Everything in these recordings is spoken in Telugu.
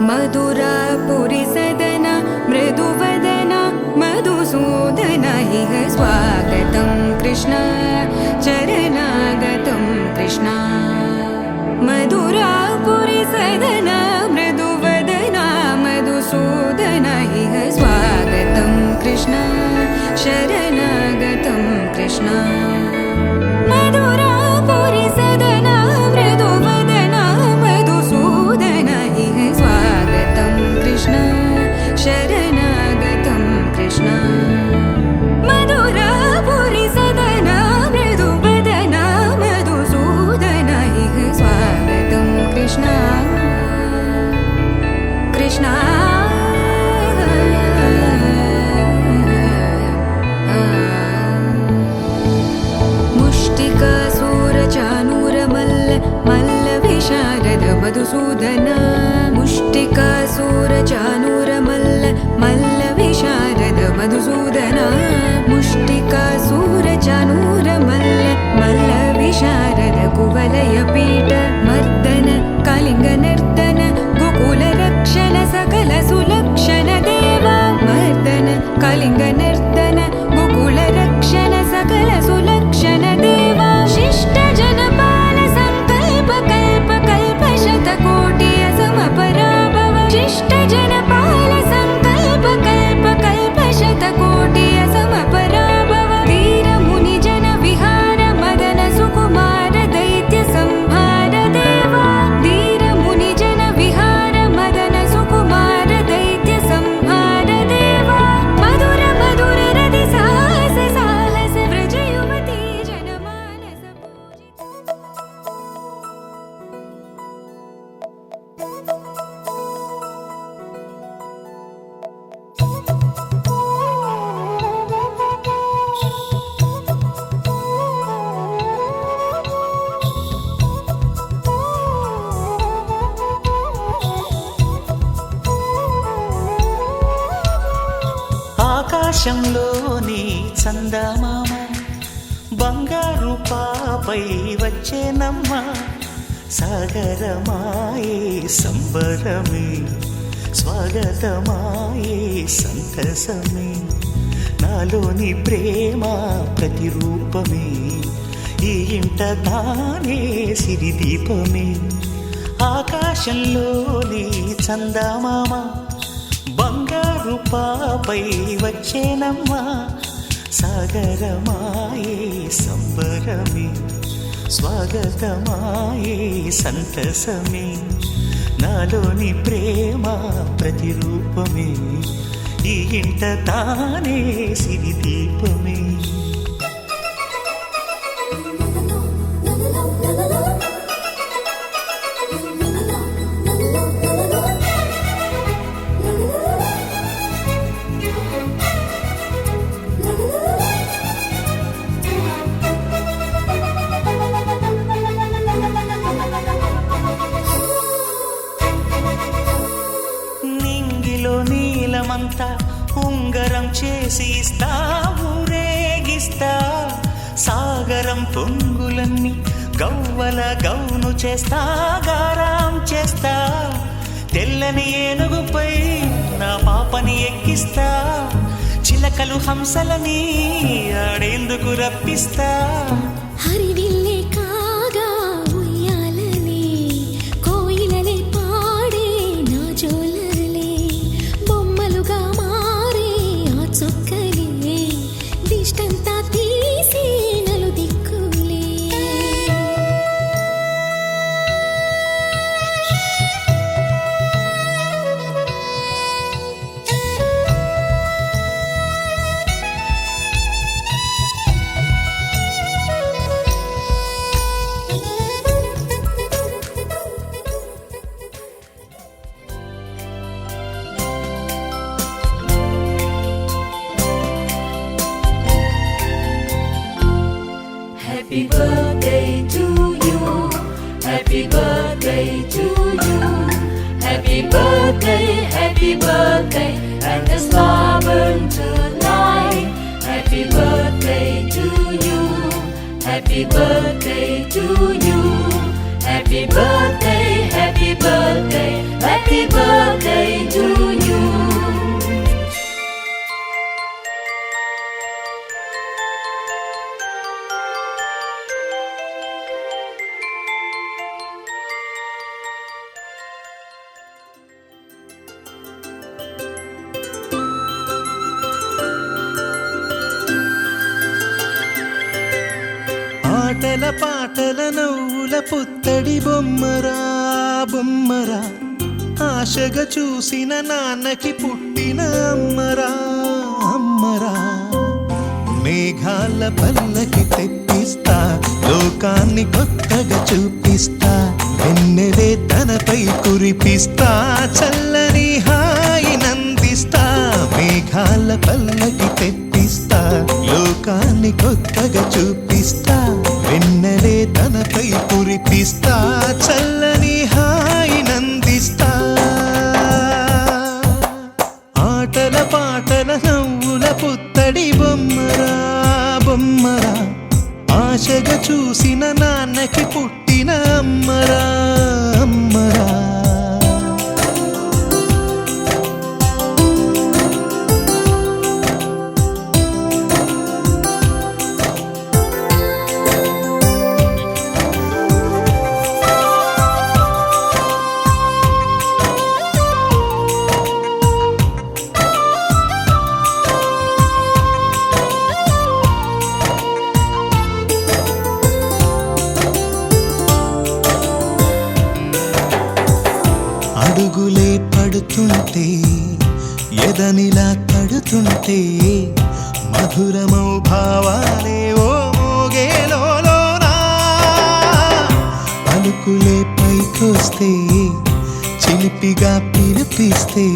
मधुरापुरी सदना मृदुवदना मधुसूदन इह स्वागतं कृष्ण चरणागतं कृष्ण मधुरापुरी सदना मृदुवदना मधुसूदन इह स्वागतं कृष्ण शरणागतं कृष्ण मधुरापुरी सदना मृदुवदना मधुसूदन इह स्वागतं कृष्ण शरणागतं कृष्ण मधुरापुरी सदना मृदुवदना मधुसूदन इह स्वागतं कृष्ण कृष्ण मधुसूदन मुष्टिकासुरचाणूर मल्ल विशारद मधुसूदन मुष्टिकासुरचाणूर मल्ल विशारद कुवलय पीठ मर्दन कलिंग नर्तन गोकुल रक्षण सकल सुलक्षण देवा मर्दन कलिंग नर्तन गोकुल रक्षण सकल सुलक्षण देवा शिष्ट जनपाल संकल्प कल्प कल्प शतकोटि असमपराभव शिष्ट जनपाल संकल्प कल्प कल्प शतकोटि असमपराभव वीर मुनि जन विहार मदन सुकुमार दैत्य संहार देवा वीर मुनि जन विहार मदन सुकुमार दैत्य संहार देवा मधुर मधुर रति साहस साहस व्रज युवती जनमानस ఆకాశంలోని చందమామ బంగారు పాపై వచ్చేనమ్మ సాగరమాయే సంబరమే స్వాగతమాయే సంతసమే నాలోని ప్రేమ ప్రతిరూపమే ఈ ఇంట తానే సిరిదీపమే ఆకాశంలోని చందమామ బంగారు పాపై వచ్చేనమ్మా సాగరమాయే సంబరమే స్వాగతమాయే సంతసమే నాలోని ప్రేమ ప్రతిరూపమే ఈ ఇంట తానే సిరిదీపమే నీలమంతా ఉంగరం చేసి ఇస్తా ఊరేగిస్తా సాగరం పొంగులన్నీ గవ్వల గౌను చేస్తా గారాం చేస్తా తెల్లని ఏనుగుపై నా పాపని ఎక్కిస్తా చిలకలు హంసలని ఆడేందుకు రప్పిస్తా హరివిల్లే కాగా ఉయ్యాలనే కోయిలలే పాడే నా జోలలే బొమ్మలుగా మారే ఆ చొక్కలే దిష్టంతా తీసి నలు దిక్కులే Happy birthday to you. Happy birthday to you. Happy birthday, and the star burn tonight. Happy birthday to you. Happy birthday to you. Happy birthday, happy birthday. happy birthday to you. ఆటల పాటల నవ్వుల పుత్తడి బొమ్మరా బొమ్మరా, ఆశగా చూసిన నాన్నకి పుట్టిన అమ్మరా అమ్మరా. మేఘాల పల్లకి తెప్పిస్తా, లోకాన్ని కొత్తగా చూపిస్తా, వెన్నెలే తనపై కురిపిస్తా, చల్లని హాయి నందిస్తా. మేఘాల పల్లకి తెప్పిస్తా, లోకాన్ని కొత్తగా చూపిస్తా, వెన్నెలే తనపై కురిపిస్తా, చల్లని హాయి నందిస్తా. ఆటల పాటల నవ్వుల పుత్తడి బొమ్మరా బొమ్మరా, ఆశగా చూసిన నాన్నకి పుట్టిన అమ్మరా అమ్మరా. అడుగులే పడుతుంటే, ఎదనిలా తడుతుంటే, మధురమౌ భావాలే ఓ మోగేలోనా. పలుకులే పైకొస్తే, చిలిపిగా పిలిపిస్తే,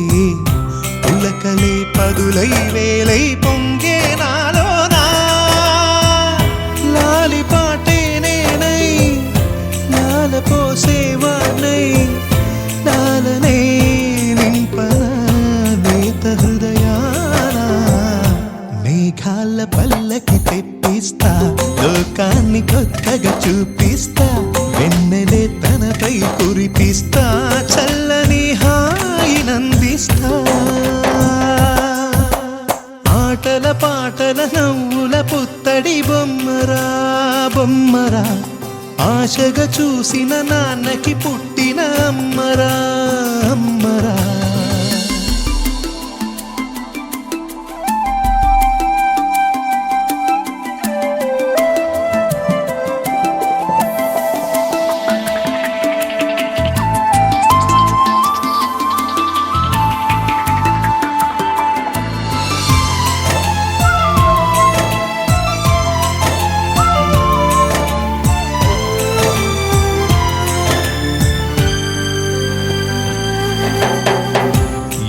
పులకలే పదులై వేలై పొంగే నాలోనా. లాలి పాటే నేనై, లాల పోసేవాణ్ణై, లాలనే నింపన నేత హృదయాన. మేఘాల పల్లకి తెప్పిస్తా, లోకాన్ని కొత్తగా చూపిస్తా, వెన్నెలే తనపై కురిపిస్తా, చల్లని హాయి నందిస్తా. ఆటల పాటల నవ్వుల పుత్తడి బొమ్మరా బొమ్మరా, ఆశగా చూసిన నాన్నకి పుట్టిన అమ్మరా అమ్మరా.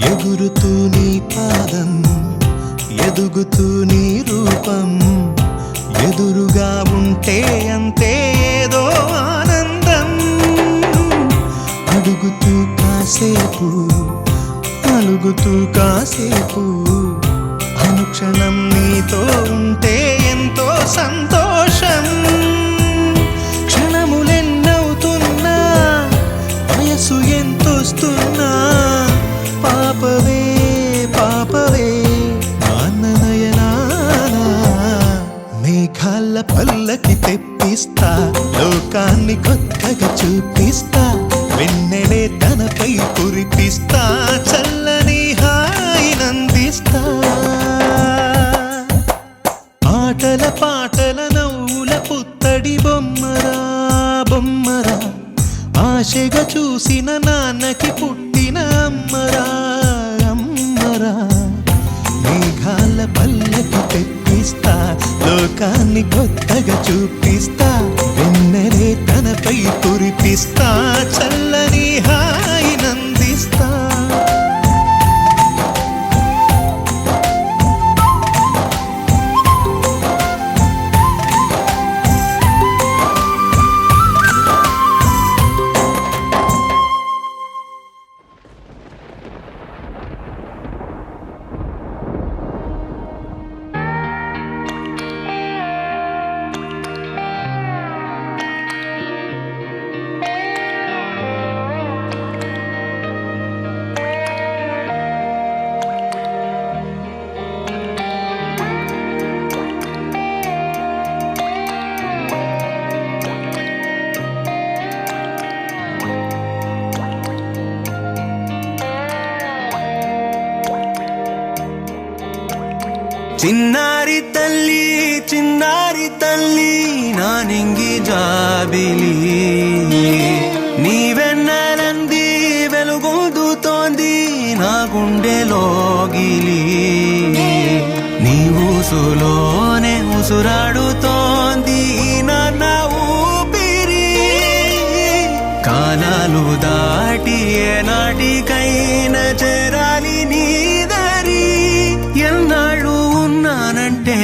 ఎగురుతూ నీ పాదం, ఎదుగుతూ నీ రూపం, ఎదురుగా ఉంటే అంతే ఏదో ఆనందం. అడుగుతూ కాసేపు, అలుగుతూ కాసేపు, అనుక్షణం నీతో ఉంటే ఎంతో సంతోషం. క్షణములెన్నవుతున్నా, వయసు ఎంతొస్తున్నా, పాపవే పాపవే నాన్ననయనానా. మేఘాల పల్లకి తెప్పిస్తా, లోకాన్ని కొత్తగా చూపిస్తా, వెన్నెలే తనపై కురిపిస్తా, చల్లని హాయి నందిస్తా. ఆటల పాటల నవ్వుల పుత్తడి బొమ్మరా బొమ్మరా, ఆశగా చూసిన నాన్నకి పుట్టిన అమ్మరా అమ్మరా. మేఘాల పల్లకి తెప్పిస్తా, లోకాన్ని కొత్తగా చూపిస్తా, వెన్నెలే తనపై కురిపిస్తా, చల్లని హాయి నందిస్తా. చిన్నారి తల్లి నానింగి జాబిలి నీవెన్నెలంది వెలుగొందుతోంది నా గుండెలోగిలి నీ ఊసులోనే ఉసురాడుతోంది నా ఊపిరి కాలాలు దాటి ఏనాటికైనా చేరాలి నీ దరి ఎన్నాళ్ళు ఉన్నానంటూ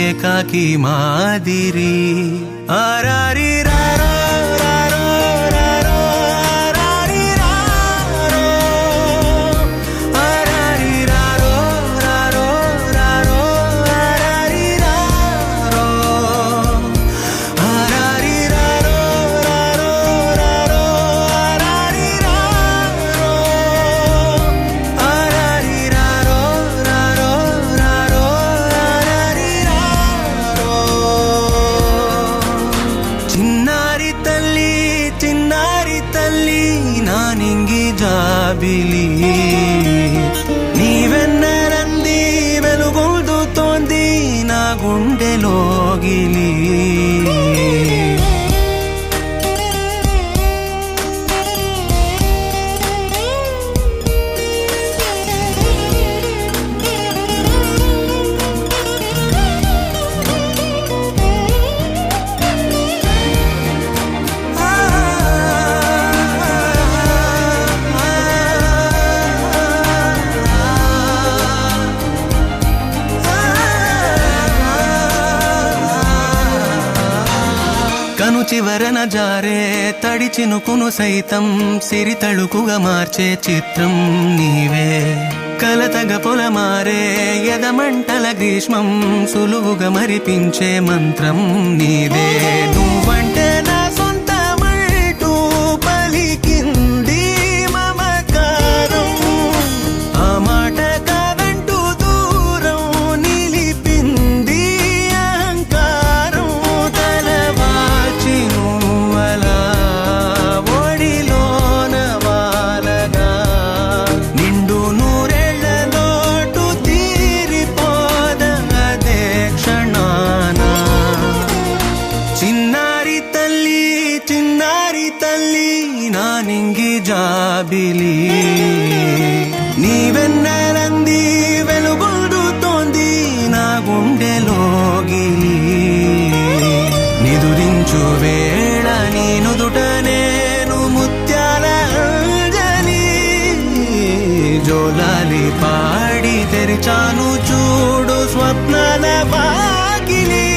ఏకాకి మాదిరి ఆరారి రారో రారో రారో ఆరారి రారో ఆరారి రారో రారో రారో ఆరారి రారో ఆరారి రారో రారో రారో ఆరారి రారో ఆరారి రారో రారో రారో ఆరారి రారో చిన్నారి తల్లి నానింగి జాబిలి నీవెన్నెలంది వెలుగొందుతోంది నా గుండెలోగిలి కను చివరన జారే తడి చినుకును సైతం సిరి తళుకుగా మార్చే చిత్రం నీవే కలతగ పొలమారే ఎదమంటల గ్రీష్మం సులువుగా మరిపించే మంత్రం నీదే నువ్వంటే నా సొంతమంటూ పలికింది మమకారం ఆ మాట కాదంటూ దూరం నిలిపింది అహంకారం తలవాచి నువ్వలా ఒడిలోన వాలగా నిండు నూరేళ్ల లోటు తీరిపోదదే క్షణాన చిన్నారి తల్లి నానింగి జాబిలి నీవెన్నెలంది వెలుగొందుతోంది నా గుండెలోగిలి నిదురించు వేళ నీ నుదుట నేను ముత్యాల అంజలి జోలాలి పాడి తెరిచాను చూడు స్వప్నాల వాకిలి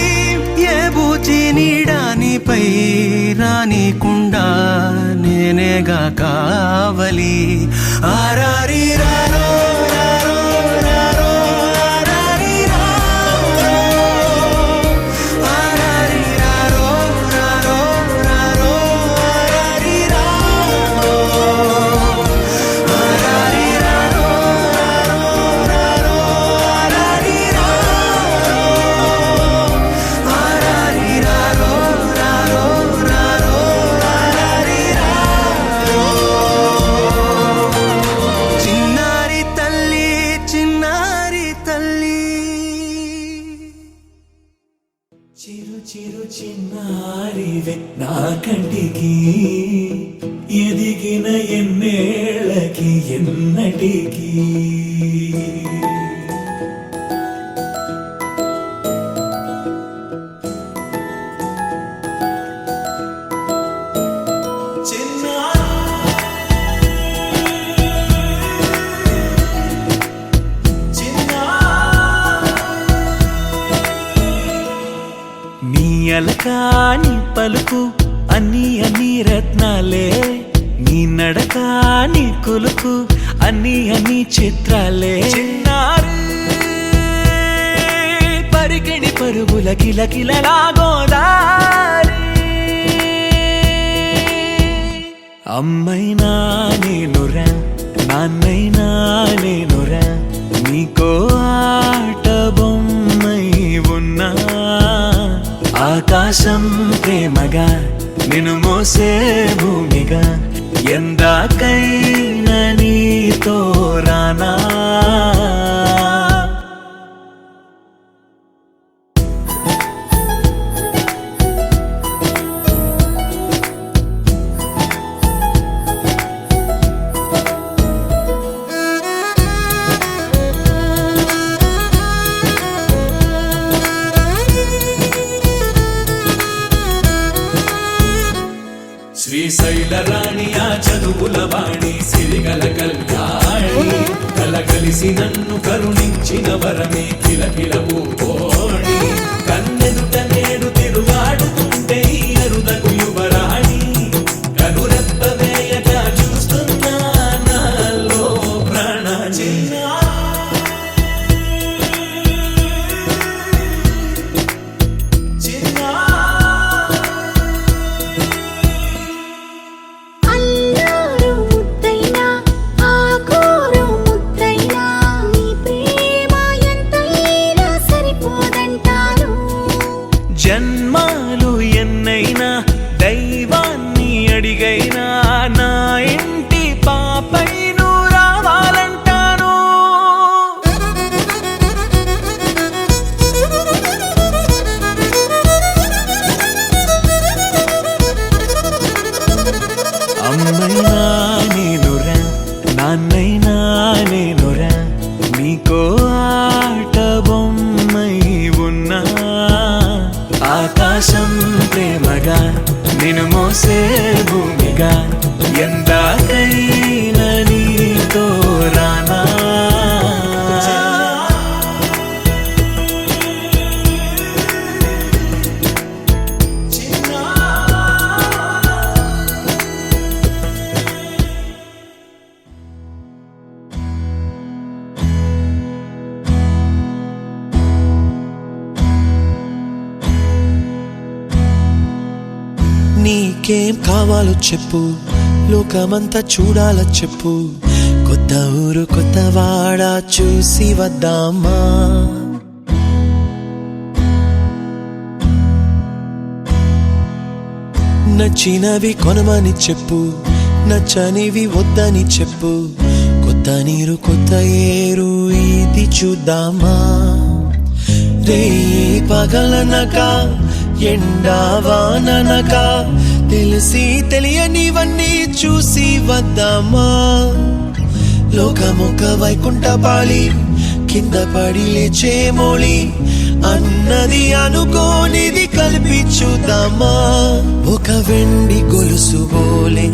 ఏ బూచి నీడానిపై రానికుండా నేనేగా కావలి ఆరారి రారో రారో రారో ఆరారి రారో ఆరారి రారో రారో రారో ఆరారి రారో ఆరారి రారో రారో రారో ఆరారి రారో ఆరారి రారో రారో రారో ఆరారి రారో చిన్నారి తల్లి చిరు చిరు చిన్నారివే నా కంటికి ఎదిగిన ఎన్నేళ్ళకి ఎన్నటికి నీ అలకాని పలుకు అన్ని రత్నాలే నీ నడకాని కొలుకు అన్ని చిత్రాలే చిన్నారు పరికిణి పరుగుల కిలకిలలాగోదారి అమ్మైనా నేనురా నాన్నైనా నేనురా నీకో ఆట బొమ్మై ఉన్నా ఆకాశం ప్రేమగా నిన్ను మోసే భూమిగా ఎందాకైనా నీతో రానా శ్రీశైల రాణి ఆ చదువుల వాణి సిరిగల కళ్యాణి కలగలిసి నన్ను కరుణించిన వరమే కిలకిల పూకోణి కన్నెదుట నేడు తిరుగాడుతుంటే ఈ అరుదకు యువరాణి కనురెప్ప వేయక చూస్తున్నా నాలో ప్రాణ అల్లారు ముద్దైనా ఆకోరు ముద్దైనా నీ ప్రేమ ఎంతైనా సరిపోదంటాను. జన్మాలు ఎన్నైనా దైవాన్ని అడిగైనా నా ఇంటి పాపై నువ్వు రావాలంటాను. అమ్మైనా నేనురా నాన్నైనా నేనురా నీకో ఆట బొమ్మై ఉన్నా ఆకాశం ప్రేమగా నిన్ను మోసే భూమిగా ఎందాకైనా నీతో రానా నీకేం కావాలో చెప్పు, లోకమంతా చూడాల చెప్పు, కొత్త ఊరు కొత్త వాడ చూసి వద్దామా. నచ్చినవి కొనమని చెప్పు, నచ్చనివి వద్దని చెప్పు, కొత్త నీరు కొత్త ఏరు ఇది చూద్దామా. రే పగలనక ఎండావాననక తెలిసి తెలియనివన్నీ చూసి వద్దామా. లోకమొక వైకుంఠపాళి కింద పడి లేచే మోళి అన్నది అనుకోనిది కలిపి చూద్దామా. ఒక వెండి గొలుసు బోలే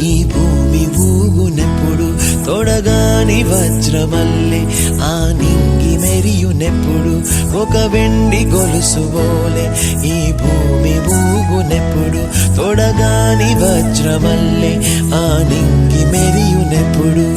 ఈ భూమి ఊగునెప్పుడు తొడగాని వజ్రమల్లే ఆ నింగి మెరియునెప్పుడు. ఒక వెండి గొలుసు బోలే ఈ భూమి ఊగునెప్పుడు తొడగాని వజ్రమల్లే ఆ నింగి మెరియునెప్పుడు.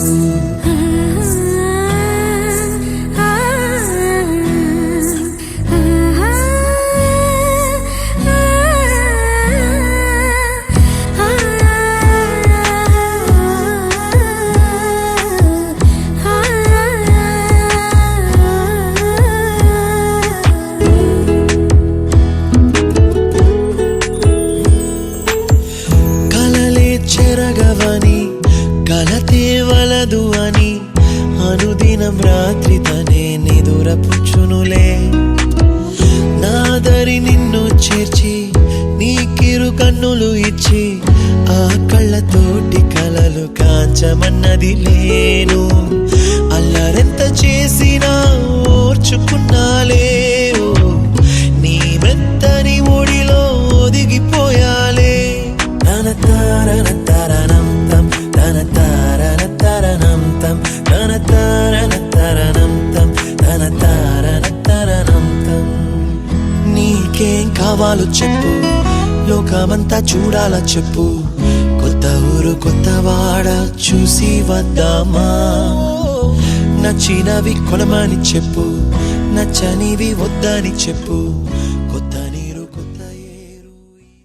చెరగవని కలతే వలదు అని అనుదినం రాత్రి తనే నిదురపుచ్చునులే. నాదరి నిన్ను చేర్చి నీకిరు కన్నులు ఇచ్చి ఆ కళ్ళతోటి కలలు కాంచమన్నది లేను. అల్లరెంత చేసినా ఓర్చుకున్నాలే, నీ మెత్తని ఒడిలో ఒదిగిపోయాలే. తన తారన తరణం తం తన తారన తరణం తం తన తారన తరణం తం తన తారన తరణం తం. నీకేం కావాలో చెప్పు, లోకమంతా చూడాల చెప్పు, కొత్త ఊరు కొత్త వాడ చూసి వద్దామా. నచ్చినవి కొనమని చెప్పు, నచ్చనివి వద్దని చెప్పు,